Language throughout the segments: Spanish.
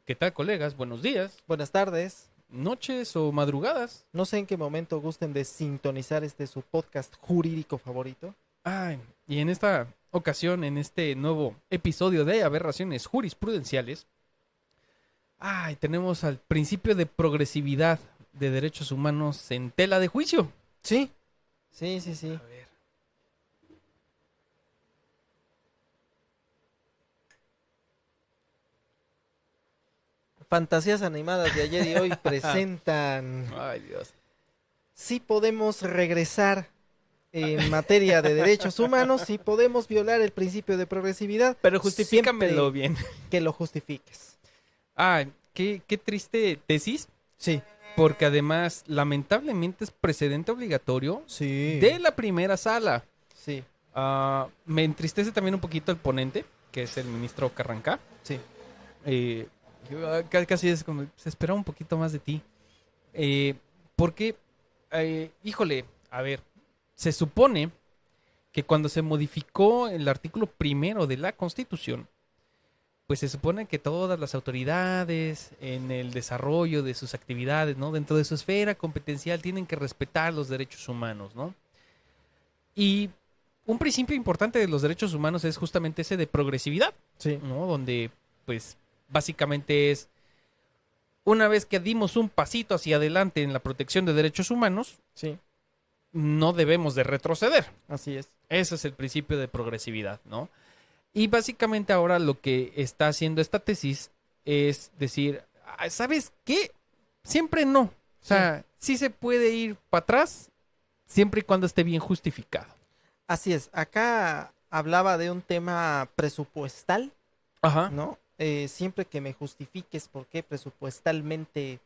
¿Qué tal, colegas? Buenos días, Buenas tardes. noches o madrugadas. No sé en qué momento gusten de sintonizar su podcast jurídico favorito. Ay, y en esta ocasión, en este nuevo episodio de Aberraciones Jurisprudenciales, tenemos al principio de progresividad de derechos humanos en tela de juicio. Sí, sí. A ver. Fantasías animadas de ayer y hoy presentan. Ay, Dios. Sí podemos regresar en materia de derechos humanos, sí podemos violar el principio de progresividad. Pero justifícamelo siempre bien. que lo justifiques. Ay, qué triste tesis, Sí, porque además, lamentablemente, es precedente obligatorio sí, de la primera sala. sí, Me entristece también un poquito el ponente, que es el ministro Carrancá. sí. Eh, Casi es como, se esperaba un poquito más de ti. Porque, híjole, a ver, se supone que cuando se modificó el artículo primero de la Constitución, pues se supone que todas las autoridades en el desarrollo de sus actividades, ¿no? Dentro de su esfera competencial tienen que respetar los derechos humanos, ¿no? Y un principio importante de los derechos humanos es justamente ese de progresividad, Sí. ¿no? Donde, pues, básicamente es, una vez que dimos un pasito hacia adelante en la protección de derechos humanos, Sí, no debemos de retroceder. así es. Ese es el principio de progresividad, ¿no? Y básicamente ahora lo que está haciendo esta tesis es decir, ¿sabes qué? Siempre no. O sea, sí se puede ir para atrás siempre y cuando esté bien justificado. Así es. Acá hablaba de un tema presupuestal, Ajá. ¿no? Siempre que me justifiques por qué presupuestalmente,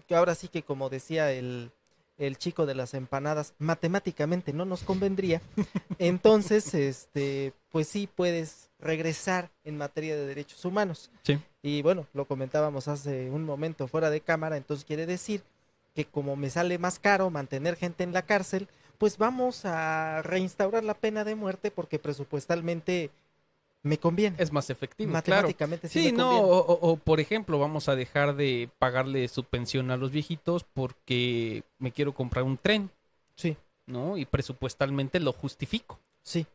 que ahora sí que como decía el chico de las empanadas, matemáticamente no nos convendría, entonces, pues sí puedes regresar en materia de derechos humanos. Sí. Y bueno, lo comentábamos hace un momento fuera de cámara, entonces quiere decir que como me sale más caro mantener gente en la cárcel, pues vamos a reinstaurar la pena de muerte porque presupuestalmente me conviene. Es más efectivo, claro. Matemáticamente sí Sí, me no, conviene. o, por ejemplo, vamos a dejar de pagarle su pensión a los viejitos porque me quiero comprar un tren, Sí, ¿no? Y presupuestalmente lo justifico. sí.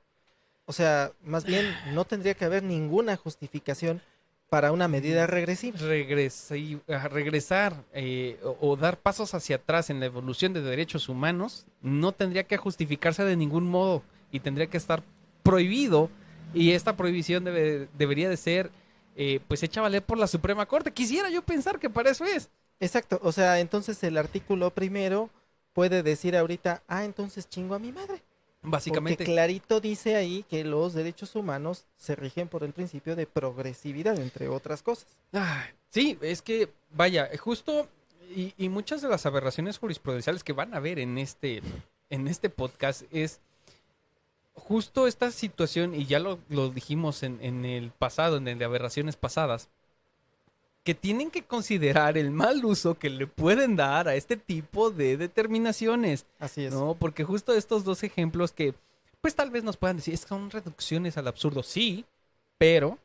O sea, más bien no tendría que haber ninguna justificación para una medida regresiva. Regresar o dar pasos hacia atrás en la evolución de derechos humanos no tendría que justificarse de ningún modo y tendría que estar prohibido, y esta prohibición debería de ser pues hecha a valer por la Suprema Corte. Quisiera yo pensar que para eso es. Exacto, o sea, entonces el artículo primero puede decir ahorita, entonces chingo a mi madre. Porque Básicamente. clarito dice ahí que los derechos humanos se rigen por el principio de progresividad, entre otras cosas. Sí, es que, vaya, justo, y muchas de las aberraciones jurisprudenciales que van a ver en este podcast es justo esta situación, y ya lo dijimos en el pasado, en el de aberraciones pasadas, que tienen que considerar el mal uso que le pueden dar a este tipo de determinaciones, Así es. ¿no? Porque justo estos dos ejemplos que, pues tal vez nos puedan decir, es que son reducciones al absurdo, sí, pero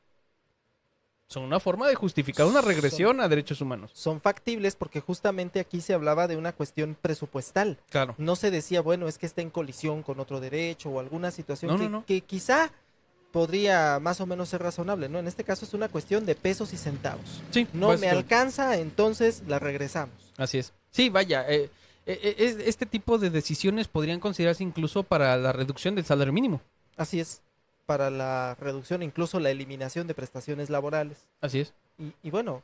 son una forma de justificar una regresión a derechos humanos. Son factibles porque justamente aquí se hablaba de una cuestión presupuestal. Claro. No se decía, bueno, es que está en colisión con otro derecho o alguna situación No. que quizá podría más o menos ser razonable, ¿no? En este caso es una cuestión de pesos y centavos. Sí, No me básicamente. alcanza, entonces la regresamos. Así es. Sí, vaya, este tipo de decisiones podrían considerarse incluso para la reducción del salario mínimo. Así es, para la reducción, incluso la eliminación de prestaciones laborales. Así es. Y bueno,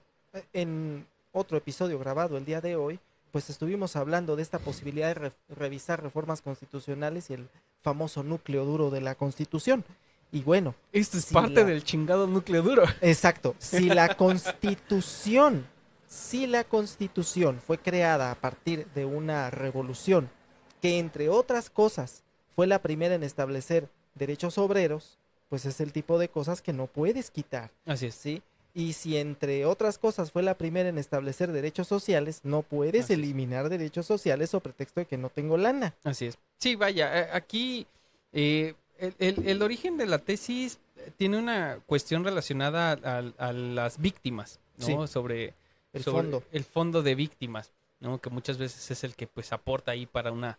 en otro episodio grabado el día de hoy, pues estuvimos hablando de esta posibilidad de revisar reformas constitucionales y el famoso núcleo duro de la Constitución. Y bueno, Esto es si parte la- del chingado núcleo duro. exacto, si la Constitución fue creada a partir de una revolución que entre otras cosas fue la primera en establecer derechos obreros, pues es el tipo de cosas que no puedes quitar, Así es. ¿sí? Y si entre otras cosas fue la primera en establecer derechos sociales, no puedes Así es. eliminar derechos sociales o pretexto de que no tengo lana. Así es. Sí, vaya, aquí el origen de la tesis tiene una cuestión relacionada a las víctimas, ¿no? Sí, Sobre el sobre fondo. el fondo de víctimas, ¿no? Que muchas veces es el que pues aporta ahí para una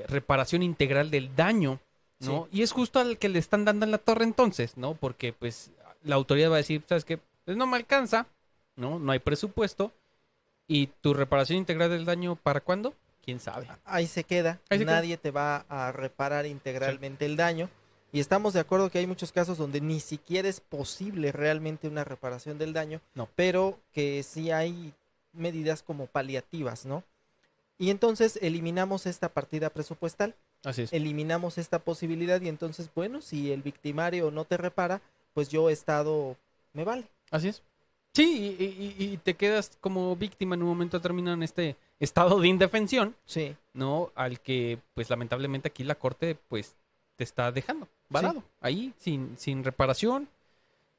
reparación integral del daño, Sí, ¿no? Y es justo al que le están dando en la torre entonces, ¿no? Porque pues la autoridad va a decir, ¿sabes qué? Pues no me alcanza, ¿no? No hay presupuesto. ¿Y tu reparación integral del daño para cuándo? ¿Quién sabe? ahí se queda. Ahí se queda. Nadie te va a reparar Sí. integralmente el daño. Y estamos de acuerdo que hay muchos casos donde ni siquiera es posible realmente una reparación del daño, No, pero que sí hay medidas como paliativas, ¿no? Y entonces eliminamos esta partida presupuestal, así es. eliminamos esta posibilidad y entonces, bueno, si el victimario no te repara, pues yo Estado me vale. Así es. Sí, y te quedas como víctima en un momento determinado en este estado de indefensión, Sí, ¿no? Al que, pues lamentablemente aquí la corte, pues te está dejando sí, varado, ahí, sin reparación,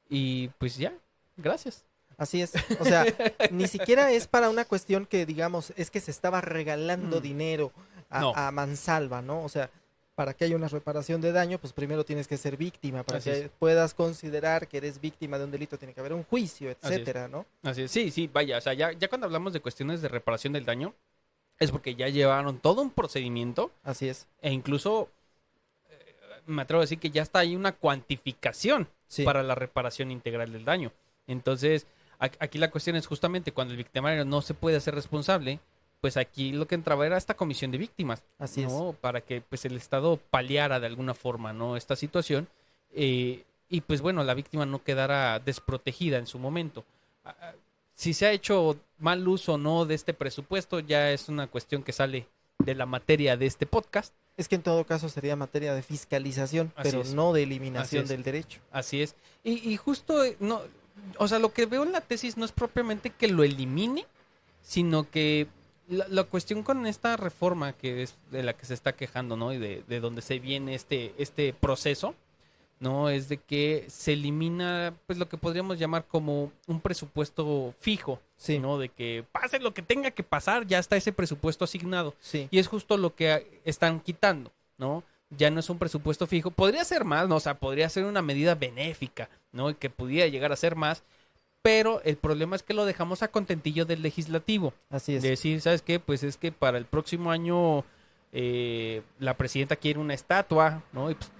y pues ya, gracias. así es. O sea, ni siquiera es para una cuestión que digamos, es que se estaba regalando Mm, dinero no, a mansalva, ¿no? O sea, para que haya una reparación de daño, pues primero tienes que ser víctima, para así es, que puedas considerar que eres víctima de un delito, tiene que haber un juicio, así es, etcétera, ¿no? así es. Sí, sí, vaya, o sea, ya cuando hablamos de cuestiones de reparación del daño, es porque ya llevaron todo un procedimiento Así es. e incluso me atrevo a decir que ya está ahí una cuantificación Sí, para la reparación integral del daño. Entonces, aquí la cuestión es justamente cuando el victimario no se puede hacer responsable, pues aquí lo que entraba era esta comisión de víctimas, así es. ¿no? Para que pues el Estado paliara de alguna forma, ¿no? Esta situación y pues bueno, la víctima no quedara desprotegida en su momento. Si se ha hecho mal uso o no de este presupuesto, ya es una cuestión que sale de la materia de este podcast. Es que en todo caso sería materia de fiscalización, Así pero es. no de Así eliminación es. del derecho. Así es. Y justo, no, o sea, lo que veo en la tesis no es propiamente que lo elimine, sino que la cuestión con esta reforma que es de la que se está quejando, ¿no? Y de donde se viene este proceso, ¿no? Es de que se elimina, pues lo que podríamos llamar como un presupuesto fijo, Sí, ¿no? De que pase lo que tenga que pasar, ya está ese presupuesto asignado. sí, Y es justo lo que están quitando, ¿no? Ya no es un presupuesto fijo. Podría ser más, ¿no? O sea, podría ser una medida benéfica, ¿no? Y que pudiera llegar a ser más. Pero el problema es que lo dejamos a contentillo del legislativo. así es. De decir, ¿sabes qué? Pues es que para el próximo año la presidenta quiere una estatua, ¿no? Y pues,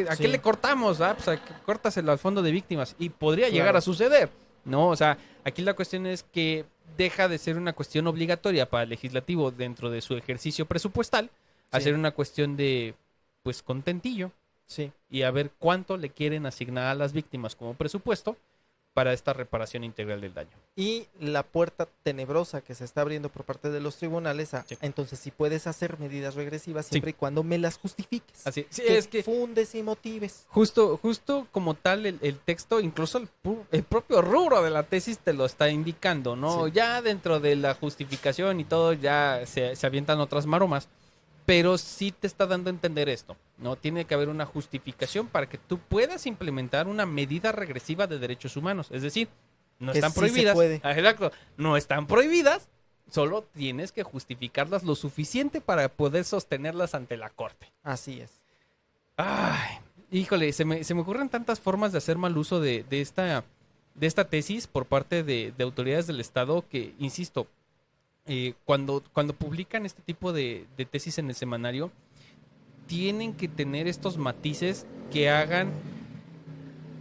¿a Sí, qué le cortamos? Ah, pues córtaselo al fondo de víctimas. Y podría llegar a claro. suceder, ¿no? O sea, aquí la cuestión es que deja de ser una cuestión obligatoria para el legislativo dentro de su ejercicio presupuestal, a Sí, ser una cuestión de, pues, contentillo sí. y a ver cuánto le quieren asignar a las víctimas como presupuesto para esta reparación integral del daño. Y la puerta tenebrosa que se está abriendo por parte de los tribunales Sí. entonces si puedes hacer medidas regresivas Sí. siempre y cuando me las justifiques. Así, sí, Que es que fundes y motives. justo como tal el texto, incluso el propio rubro de la tesis te lo está indicando, ¿no? Sí. Ya dentro de la justificación y todo ya se avientan otras maromas, pero sí te está dando a entender esto, ¿no? Tiene que haber una justificación para que tú puedas implementar una medida regresiva de derechos humanos, es decir, no Que están sí se prohibidas. puede. Ah, exacto, no están prohibidas, solo tienes que justificarlas lo suficiente para poder sostenerlas ante la corte. Así es. Ay, híjole, se me ocurren tantas formas de hacer mal uso de esta tesis por parte de autoridades del Estado que, insisto, cuando publican este tipo de tesis en el semanario, tienen que tener estos matices que hagan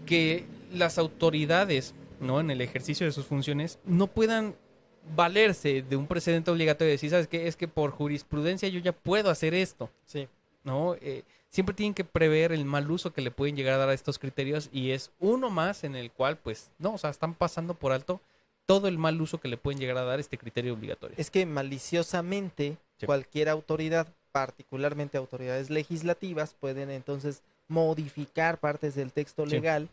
que las autoridades, ¿no? En el ejercicio de sus funciones, no puedan valerse de un precedente obligatorio y decir, ¿sabes qué? Es que por jurisprudencia yo ya puedo hacer esto. Sí. ¿No? Siempre tienen que prever el mal uso que le pueden llegar a dar a estos criterios y es uno más en el cual, pues, no, o sea, están pasando por alto todo el mal uso que le pueden llegar a dar este criterio obligatorio. Es que maliciosamente Sí. cualquier autoridad, particularmente autoridades legislativas, pueden entonces modificar partes del texto Sí. legal,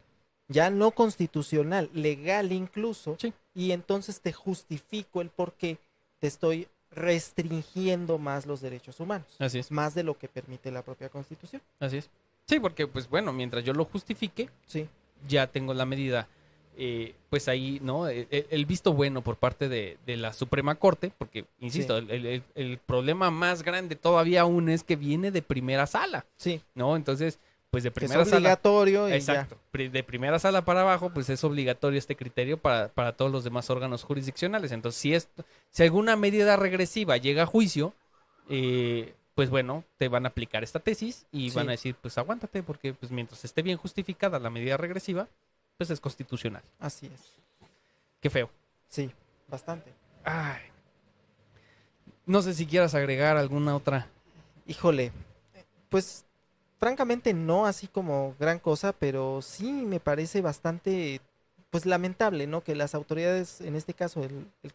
ya no constitucional, legal incluso, Sí. y entonces te justifico el por qué te estoy restringiendo más los derechos humanos, Así es, más de lo que permite la propia Constitución. así es. Sí, porque, pues bueno, mientras yo lo justifique, Sí, ya tengo la medida, pues ahí, ¿no? El visto bueno por parte de la Suprema Corte, porque, insisto, Sí. el problema más grande todavía aún es que viene de primera sala, sí, ¿no? Entonces, pues de Que es primera sala. obligatorio y ya. Exacto. De primera sala para abajo, pues es obligatorio este criterio para todos los demás órganos jurisdiccionales. Entonces, si alguna medida regresiva llega a juicio, pues bueno, te van a aplicar esta tesis y Sí. van a decir, pues aguántate, porque pues mientras esté bien justificada la medida regresiva, pues es constitucional. Así es. Qué feo. Sí, bastante. Ay. No sé si quieras agregar alguna otra. Híjole, pues francamente no así como gran cosa, pero sí me parece bastante, pues lamentable, ¿no? Que las autoridades, en este caso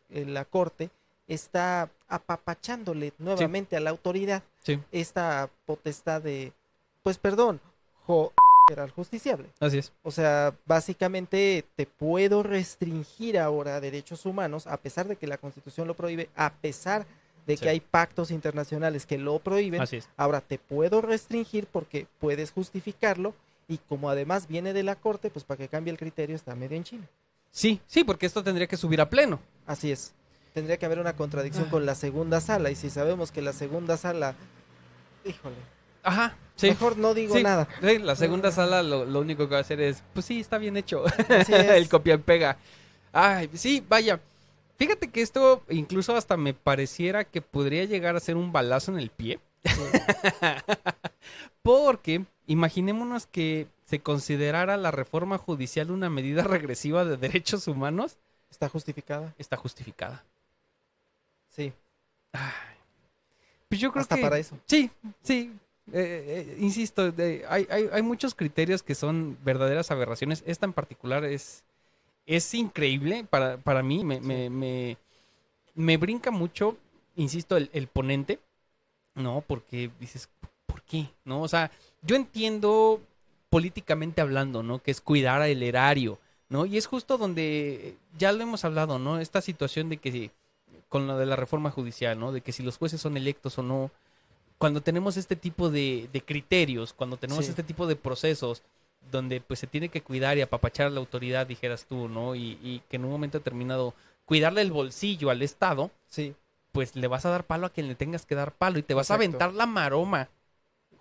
la corte, está apapachándole nuevamente a la autoridad Sí, esta potestad de, pues perdón, al justiciable. así es. O sea, básicamente te puedo restringir ahora derechos humanos, a pesar de que la Constitución lo prohíbe, a pesar de que Sí. hay pactos internacionales que lo prohíben. Así es. Ahora te puedo restringir porque puedes justificarlo y como además viene de la corte, pues para que cambie el criterio está medio en China. Sí, sí, porque esto tendría que subir a pleno. Así es. Tendría que haber una contradicción con la segunda sala y si sabemos que la segunda sala, híjole, Ajá, sí. mejor no digo Sí, nada. sí, la segunda sala lo único que va a hacer es, pues sí, está bien hecho. Así es. El copia y pega. Ay, sí, vaya. Fíjate que esto incluso hasta me pareciera que podría llegar a ser un balazo en el pie. Sí, Porque imaginémonos que se considerara la reforma judicial una medida regresiva de derechos humanos. está justificada. Está justificada. Sí, Ay, pues yo creo hasta que... para eso. Sí, sí. Insisto, hay muchos criterios que son verdaderas aberraciones. Esta en particular es increíble para mí. Me brinca mucho, insisto, el ponente, ¿no? Porque dices, ¿por qué? ¿No? O sea, yo entiendo políticamente hablando, ¿no? Que es cuidar el erario, ¿no? Y es justo donde ya lo hemos hablado, ¿no? Esta situación de que con lo de la reforma judicial, ¿no? De que si los jueces son electos o no. Cuando tenemos este tipo de criterios, cuando tenemos Sí. este tipo de procesos, donde pues se tiene que cuidar y apapachar a la autoridad, dijeras tú, ¿no? Y que en un momento determinado cuidarle el bolsillo al Estado, Sí, pues le vas a dar palo a quien le tengas que dar palo y te vas a Exacto. aventar la maroma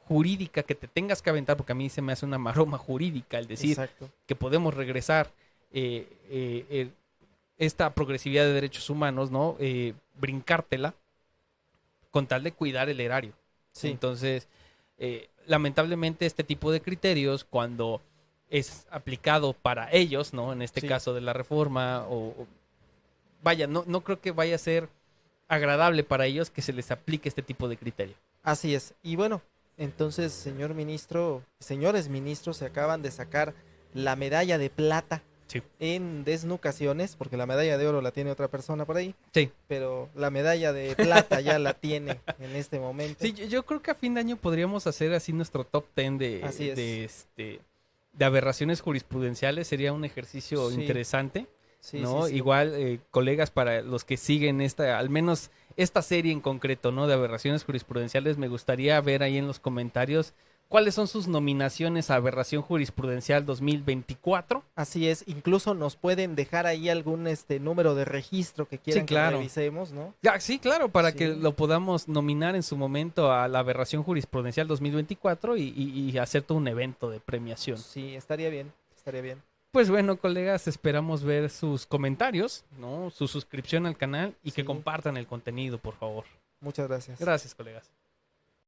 jurídica que te tengas que aventar, porque a mí se me hace una maroma jurídica el decir exacto. que podemos regresar esta progresividad de derechos humanos, ¿no? Brincártela con tal de cuidar el erario. Sí, Entonces, lamentablemente este tipo de criterios, cuando es aplicado para ellos, ¿no? En este Sí. caso de la reforma, vaya, no creo que vaya a ser agradable para ellos que se les aplique este tipo de criterio. así es. Y bueno, entonces, señor ministro, señores ministros, se acaban de sacar la medalla de plata Sí. en desnucaciones, porque la medalla de oro la tiene otra persona por ahí, Sí. pero la medalla de plata ya la tiene en este momento. Sí, yo creo que a fin de año podríamos hacer así nuestro top 10 Así es. de aberraciones jurisprudenciales. Sería un ejercicio Sí. interesante. Sí, ¿No? sí, sí. Igual, colegas, para los que siguen al menos esta serie en concreto, ¿no? De aberraciones jurisprudenciales, me gustaría ver ahí en los comentarios cuáles son sus nominaciones a Aberración Jurisprudencial 2024. Así es, incluso nos pueden dejar ahí algún número de registro que quieran claro. que revisemos, ¿no? Ya, sí, claro, para Sí. que lo podamos nominar en su momento a la Aberración Jurisprudencial 2024 y hacer todo un evento de premiación. Sí, estaría bien, estaría bien. Pues bueno, colegas, esperamos ver sus comentarios, ¿no? Su suscripción al canal y que Sí. compartan el contenido, por favor. Muchas gracias. Gracias, colegas.